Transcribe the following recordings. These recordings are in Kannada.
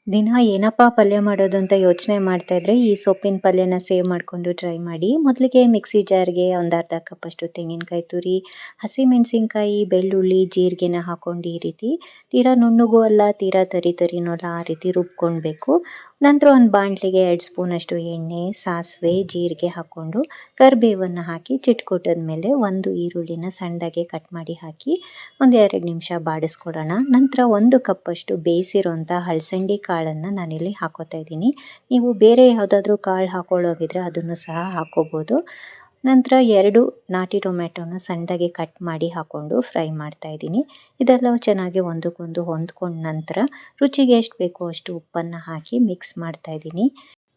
ದಿನ ಏನಪ್ಪಾ ಪಲ್ಯ ಮಾಡೋದು ಅಂತ ಯೋಚನೆ ಮಾಡ್ತಾ ಇದ್ರೆ ಈ ಸೊಪ್ಪಿನ ಪಲ್ಯನ ಸೇವ್ ಮಾಡಿಕೊಂಡು ಟ್ರೈ ಮಾಡಿ. ಮೊದಲಿಗೆ ಮಿಕ್ಸಿ ಜಾರ್ಗೆ ಒಂದು ಅರ್ಧ ಕಪ್ಪಷ್ಟು ತೆಂಗಿನಕಾಯಿ ತುರಿ, ಹಸಿಮೆಣಸಿನಕಾಯಿ, ಬೆಳ್ಳುಳ್ಳಿ, ಜೀರಿಗೆನ ಹಾಕೊಂಡು ಈ ರೀತಿ ತೀರಾ ನುಣ್ಣಗೂ ಅಲ್ಲ ತೀರಾ ತರಿ ತರಿನೂ ಅಲ್ಲ ಆ ರೀತಿ ರುಬ್ಕೊಳ್ಬೇಕು. ನಂತರ ಒಂದು ಬಾಣಲೆಗೆ 2 ಸ್ಪೂನಷ್ಟು ಎಣ್ಣೆ, ಸಾಸಿವೆ, ಜೀರಿಗೆ ಹಾಕ್ಕೊಂಡು ಕರಿಬೇವನ್ನು ಹಾಕಿ ಚಿಟ್ಕೊಟ್ಟಿದ್ಮೇಲೆ ಒಂದು ಈರುಳ್ಳಿನ ಸಣ್ಣದಾಗೆ ಕಟ್ ಮಾಡಿ ಹಾಕಿ ಒಂದು 2 ನಿಮಿಷ ಬಾಡಿಸ್ಕೊಡೋಣ. ನಂತರ 1 ಕಪ್ಪಷ್ಟು ಬೇಯಿಸಿರೋಂಥ ಹಲಸಂಡೆ ಕಾಳನ್ನು ನಾನಿಲ್ಲಿ ಹಾಕೋತಾ ಇದ್ದೀನಿ. ನೀವು ಬೇರೆ ಯಾವುದಾದ್ರೂ ಕಾಳು ಹಾಕೊಳ್ಳೋಗಿದ್ರೆ ಅದನ್ನು ಸಹ ಹಾಕೋಬೋದು. ನಂತರ 2 ನಾಟಿ ಟೊಮೆಟೊನ ಸಣ್ಣದಾಗಿ ಕಟ್ ಮಾಡಿ ಹಾಕ್ಕೊಂಡು ಫ್ರೈ ಮಾಡ್ತಾ ಇದ್ದೀನಿ. ಇದೆಲ್ಲ ಚೆನ್ನಾಗಿ ಒಂದಕ್ಕೊಂದು ಹೊಂದ್ಕೊಂಡ ನಂತರ ರುಚಿಗೆ ಎಷ್ಟು ಬೇಕೋ ಅಷ್ಟು ಉಪ್ಪನ್ನು ಹಾಕಿ ಮಿಕ್ಸ್ ಮಾಡ್ತಾ ಇದ್ದೀನಿ.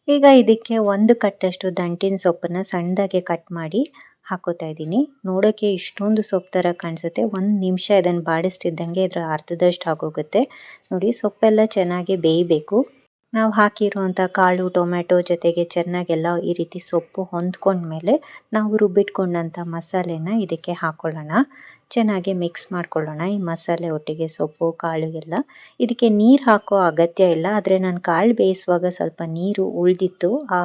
ಈಗ ಇದಕ್ಕೆ 1 ಕಟ್ಟಷ್ಟು ದಂಟಿನ ಸೊಪ್ಪನ್ನು ಸಣ್ಣದಾಗಿ ಕಟ್ ಮಾಡಿ ಹಾಕೋತಾ ಇದ್ದೀನಿ. ನೋಡೋಕ್ಕೆ ಇಷ್ಟೊಂದು ಸೊಪ್ಪು ಥರ ಕಾಣಿಸುತ್ತೆ. 1 ನಿಮಿಷ ಇದನ್ನು ಬಾಡಿಸ್ತಿದ್ದಂಗೆ ಇದರ ಅರ್ಧದಷ್ಟು ಆಗೋಗುತ್ತೆ. ನೋಡಿ ಸೊಪ್ಪೆಲ್ಲ ಚೆನ್ನಾಗಿ ಬೇಯಬೇಕು. ನಾವು ಹಾಕಿರುವಂಥ ಕಾಳು ಟೊಮೆಟೊ ಜೊತೆಗೆ ಚೆನ್ನಾಗೆಲ್ಲ ಈ ರೀತಿ ಸೊಪ್ಪು ಹೊಂದ್ಕೊಂಡ್ಮೇಲೆ ನಾವು ರುಬ್ಬಿಟ್ಕೊಂಡಂಥ ಮಸಾಲೆನ ಇದಕ್ಕೆ ಹಾಕ್ಕೊಳ್ಳೋಣ. ಚೆನ್ನಾಗಿ ಮಿಕ್ಸ್ ಮಾಡ್ಕೊಳ್ಳೋಣ ಈ ಮಸಾಲೆ ಒಟ್ಟಿಗೆ ಸೊಪ್ಪು ಕಾಳು ಎಲ್ಲ. ಇದಕ್ಕೆ ನೀರು ಹಾಕೋ ಅಗತ್ಯ ಇಲ್ಲ, ಆದರೆ ನಾನು ಕಾಳು ಬೇಯಿಸುವಾಗ ಸ್ವಲ್ಪ ನೀರು ಉಳಿದಿತ್ತು. ಆ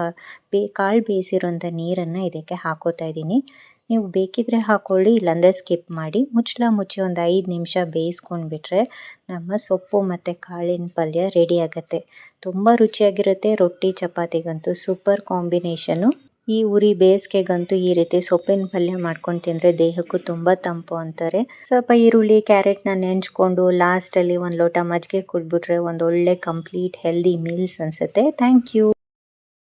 ಕಾಳು ಬೇಯಿಸಿರೋಂಥ ನೀರನ್ನು ಇದಕ್ಕೆ ಹಾಕೋತಾ ಇದ್ದೀನಿ. ನೀವು ಬೇಕಿದ್ರೆ ಹಾಕ್ಕೊಳ್ಳಿ, ಇಲ್ಲಾಂದರೆ ಸ್ಕಿಪ್ ಮಾಡಿ. ಮುಚ್ಚಳ ಮುಚ್ಚಿ ಒಂದು 5 ನಿಮಿಷ ಬೇಯಿಸ್ಕೊಂಡ್ಬಿಟ್ರೆ ನಮ್ಮ ಸೊಪ್ಪು ಮತ್ತು ಕಾಳಿನ ಪಲ್ಯ ರೆಡಿ ಆಗುತ್ತೆ. ತುಂಬ ರುಚಿಯಾಗಿರುತ್ತೆ. ರೊಟ್ಟಿ ಚಪಾತಿಗಂತೂ ಸೂಪರ್ ಕಾಂಬಿನೇಷನು. ಈ ಉರಿ ಬೇಸಿಗೆಗಂತೂ ಈ ರೀತಿ ಸೊಪ್ಪಿನ ಪಲ್ಯ ಮಾಡ್ಕೊಂಡು ತಿಂದರೆ ದೇಹಕ್ಕೂ ತುಂಬ ತಂಪು ಅಂತಾರೆ. ಸ್ವಲ್ಪ ಈರುಳ್ಳಿ ಕ್ಯಾರೆಟ್ನ ನೆಂಚ್ಕೊಂಡು ಲಾಸ್ಟಲ್ಲಿ 1 ಲೋಟ ಮಜ್ಜಿಗೆ ಕುಡಿದ್ಬಿಟ್ರೆ ಒಂದು ಒಳ್ಳೆ ಕಂಪ್ಲೀಟ್ ಹೆಲ್ದಿ ಮೀಲ್ಸ್ ಅನಿಸುತ್ತೆ. Thank you.